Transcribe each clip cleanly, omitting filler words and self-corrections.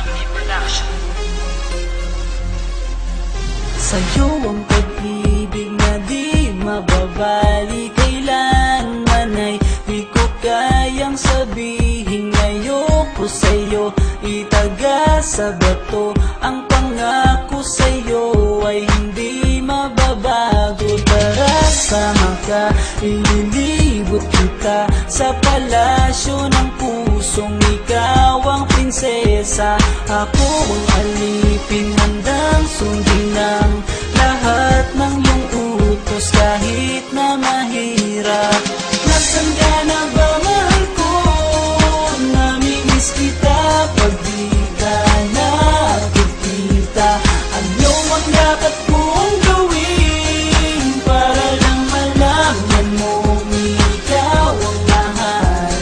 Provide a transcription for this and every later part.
Family Production. Sa'yo ang pag-ibig na di mababali, kailanman ay di ko kayang sabihin ayoko sa'yo, itaga sa bato. Ang pangako sa'yo ay hindi mababago. Tara, sama ka, ililibot kita sa palasyo ng pusong ikaw ang prinsesa. Ako ang alipin, handang sundin ang lahat ng iyong utos kahit na mahirap. Nasaan ka na ba, mahal ko? Namimiss kita pag di ka nakikita. Ano ang dapat kong gawin para lang malaman mo ikaw ang mahal?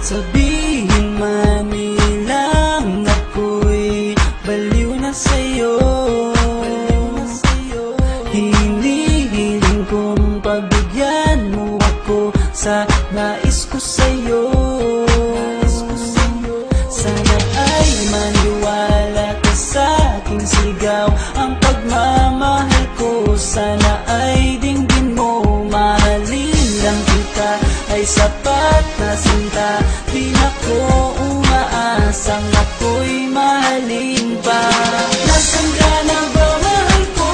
Sabihin man nilang ako'y baliw na sa'yo, hinihiling kong pagbigyan mo ako sa nais ko sa'yo. Sana ay maniwala ka sa aking sigaw, ang pagmamahal ko sana ay dinggin mo. Mahalin lang kita ay sapat na sinta, di ako umaasang ako'y mahalin pa. Nasaan ka na ba, mahal ko?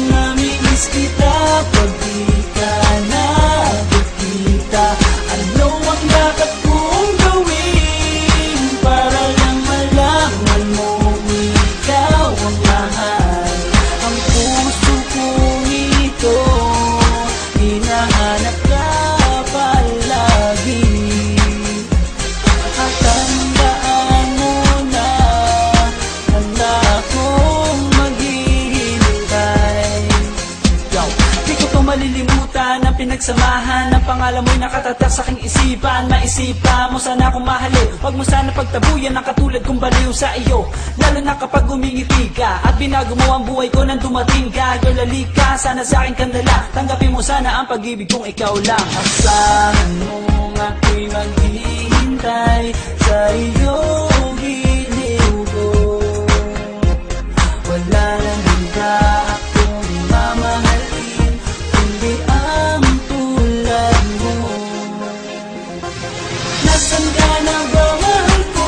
Namimiss kita pag di ka nakikita. Ano ang dapat kong gawin para lang malaman mo ikaw ang mahal? Ang puso kong ito, hinahanap ka palagi. At tandaan mo na handa akong maghihintay. Di ko to malilimutan ang pinagsamahan, ang pangalan mo'y nakatatak sa aking isipan. Maisipan mo sana akong mahalin, huwag mo sana pagtabuyan ang katulad kong baliw sa iyo. Lalo na kapag umingiti ka at binago mo ang buhay ko nang dumating ka. Girl, halika, sana sa akin kandala, tanggapin mo sana ang pag-ibig kong ikaw lang. Asahan mo ako'y maghihintay sa iyong giliw ko. Wala nang handa akong mamahalin kundi ang tulad mo. Nasaan ka na ba, mahal ko?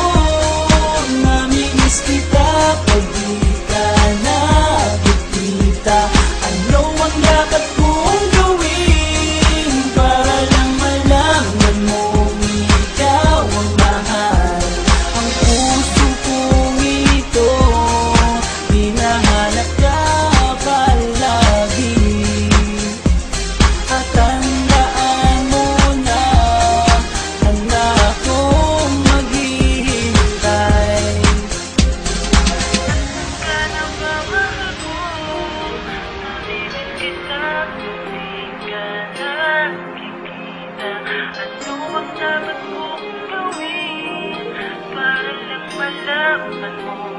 Namimiss kita pag di ka nakikita. Ano ang dapat kong gawin para lang malaman mo ikaw ang mahal? Ang puso kong ito, hinahanap ka palagi. At tandaan mo na handa akong maghihintay. Ka na ba, mahal ko? Namimiss kita kung di ka nakikita. Ano ang dapat kong gawin para lang malaman mo